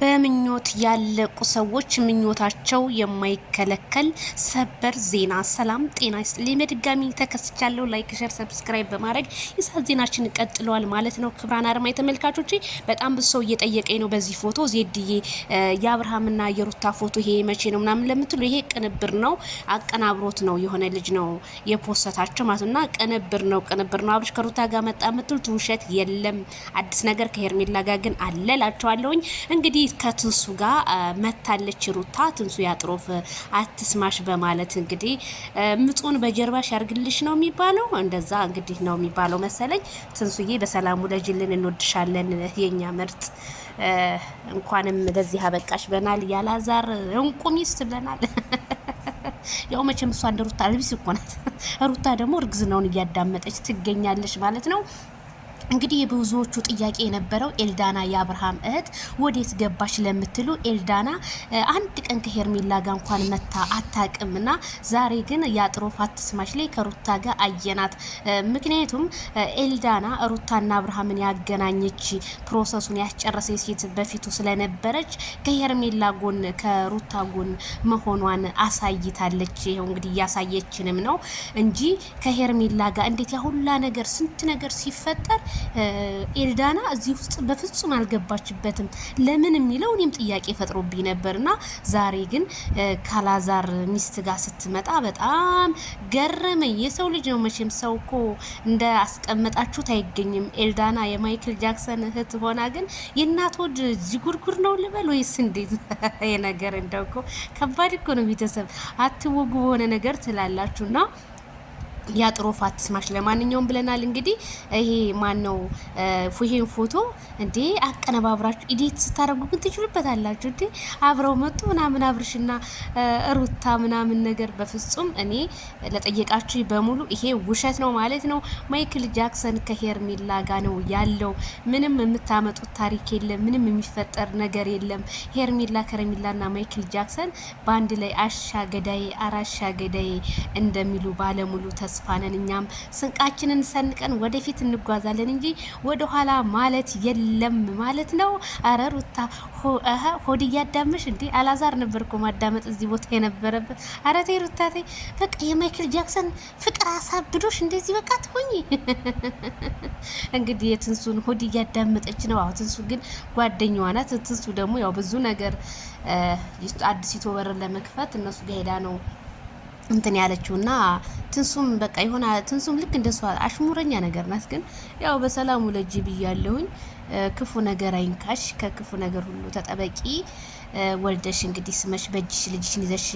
በምኞት ያለቁ ሰዎች ምኞታቸው የማይከለከል ሰበር ዜና። ሰላም ጤና ይስጥልኝ። በድጋሚ ተከስቻለሁ። ላይክ፣ ሼር፣ ሰብስክራይብ በማድረግ የሰዓት ዜናችን ቀጥሏል ማለት ነው። ክብራን አድማጭ ተመልካቾቼ በጣም ብዙ ሰው እየጠየቀኝ ነው በዚህ ፎቶ ዜድዬ የአብርሃምና የሩታ ፎቶ ይሄ መቼ ነው ምናምን ለምትሉ ይሄ ቅንብር ነው፣ አቀናብሮት ነው የሆነ ልጅ ነው የፖስተታቸው ማለትና ቅንብር ነው አብርሽ ከሩታ ጋር መጣ የምትሉት ውሸት የለም። አዲስ ነገር ከሄርሜላ ጋር ግን አለ እላቸዋለሁኝ። እንግዲህ ከትንሱ ጋር መታለች ሩታ። ትንሱ ያጥሮፍ አትስማሽ በማለት እንግዲህ ምጡን በጀርባሽ ያርግልሽ ነው የሚባለው፣ እንደዛ እንግዲህ ነው የሚባለው መሰለኝ። ትንሱዬ በሰላሙ ለጅልን እንወድሻለን የኛ ምርጥ። እንኳንም ለዚህ አበቃሽ በናል ያላዛር እንቁ ሚስት ብለናል። ያው መቼም እሷ እንደ ሩታ ልብስ እኮ ናት። ሩታ ደግሞ እርግዝናውን እያዳመጠች ትገኛለች ማለት ነው። እንግዲህ የብዙዎቹ ጥያቄ የነበረው ኤልዳና የአብርሃም እህት ወዴት ገባሽ ለምትሉ ኤልዳና አንድ ቀን ከሄርሜላ ጋር እንኳን መታ አታቅምና ዛሬ ግን ያጥሮፍ አትስማሽ ላይ ከሩታ ጋር አየናት። ምክንያቱም ኤልዳና ሩታና አብርሃምን ያገናኘች ፕሮሰሱን ያስጨረሰ ሴት በፊቱ ስለነበረች ከሄርሜላ ጎን ከሩታ ጎን መሆኗን አሳይታለች። ይሄው እንግዲህ እያሳየችንም ነው እንጂ ከሄርሜላ ጋር እንዴት ያሁላ ነገር ስንት ነገር ሲፈጠር ኤልዳና እዚህ ውስጥ በፍጹም አልገባችበትም። ለምን የሚለው እኔም ጥያቄ ፈጥሮብኝ ነበርና ዛሬ ግን ካላዛር ሚስት ጋር ስትመጣ በጣም ገረመኝ። የሰው ልጅ ነው መቼም፣ ሰው እኮ እንደ አስቀመጣችሁት አይገኝም። ኤልዳና የማይክል ጃክሰን እህት ሆና ግን የእናት ወድ ጅጉርጉር ነው ልበል ወይስ እንዴት? የነገር እንደው እኮ ከባድ እኮ ነው። ቤተሰብ አትወጉ በሆነ ነገር ትላላችሁና ያጥሮፍ አትስማሽ ለማንኛውም ብለናል። እንግዲህ ይሄ ማን ነው ይሄን ፎቶ እንዴ አቀነባብራችሁ ኢዲት ስታደርጉ ግን ትችሉበታላችሁ እንዴ? አብረው መጡ ምናምን አብርሽና ሩታ ምናምን ነገር በፍጹም እኔ ለጠየቃችሁ በሙሉ ይሄ ውሸት ነው ማለት ነው። ማይክል ጃክሰን ከሄርሜላ ጋር ነው ያለው። ምንም የምታመጡት ታሪክ የለም፣ ምንም የሚፈጠር ነገር የለም። ሄርሜላ ከረሜላና ማይክል ጃክሰን በአንድ ላይ አሻ ገዳይ አራሻ ገዳይ እንደሚሉ ባለሙሉ ተስፋ ነን። እኛም ስንቃችንን ሰንቀን ወደፊት እንጓዛለን እንጂ ወደ ኋላ ማለት የለም ማለት ነው። አረ ሩታ ሆድ እያዳመሽ እንዴ? አላዛር ነበርኩ ማዳመጥ እዚህ ቦታ የነበረበት። አረ ተይ ሩታ ተይ፣ በቃ የማይክል ጃክሰን ፍቅር አሳብዶሽ እንደዚህ በቃ ትሆኚ። እንግዲህ የትንሱን ሆድ እያዳመጠች ነው። አዎ ትንሱ ግን ጓደኛዋ ናት። ትንሱ ደግሞ ያው ብዙ ነገር አዲስ ዩቲዩበር ለመክፈት እነሱ ጋር ሄዳ ነው እንትን ያለችውና ትንሱም በቃ የሆነ ትንሱም ልክ እንደሷ አሽሙረኛ ነገር ናት። ግን ያው በሰላሙ ለጅ ብያለሁኝ። ክፉ ነገር አይንካሽ፣ ከክፉ ነገር ሁሉ ተጠበቂ። ወልደሽ እንግዲህ ስመሽ በእጅሽ ልጅሽን ይዘሽ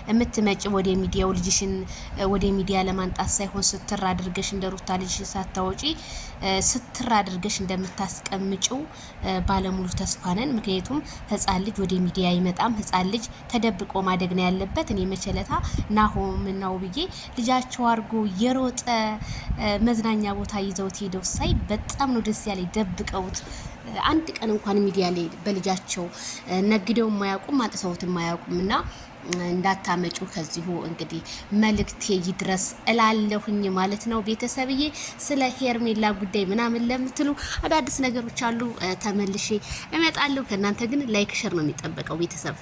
የምትመጭ ወደ ሚዲያው ልጅሽን ወደ ሚዲያ ለማንጣት ሳይሆን ስትር አድርገሽ እንደ ሩታ ልጅሽን ሳታወጪ ስትር አድርገሽ እንደምታስቀምጪው ባለሙሉ ተስፋ ነን። ምክንያቱም ህፃን ልጅ ወደ ሚዲያ አይመጣም። ህፃን ልጅ ተደብቆ ማደግ ነው ያለበት። እኔ መቸለታ ናሆም ነው ብዬ ልጃቸው አድርጎ የሮጠ መዝናኛ ቦታ ይዘውት ሄደው ሳይ በጣም ነው ደስ ያለኝ። ደብቀውት አንድ ቀን እንኳን ሚዲያ ላይ በልጃቸው ነግደው የማያውቁም አጥተውት የማያውቁም እና እንዳታመጩ ከዚሁ እንግዲህ መልእክቴ ይድረስ እላለሁኝ ማለት ነው። ቤተሰብዬ ስለ ሄርሜላ ጉዳይ ምናምን ለምትሉ አዳዲስ ነገሮች አሉ፣ ተመልሼ እመጣለሁ። ከእናንተ ግን ላይክ ሸር ነው የሚጠበቀው ቤተሰብ።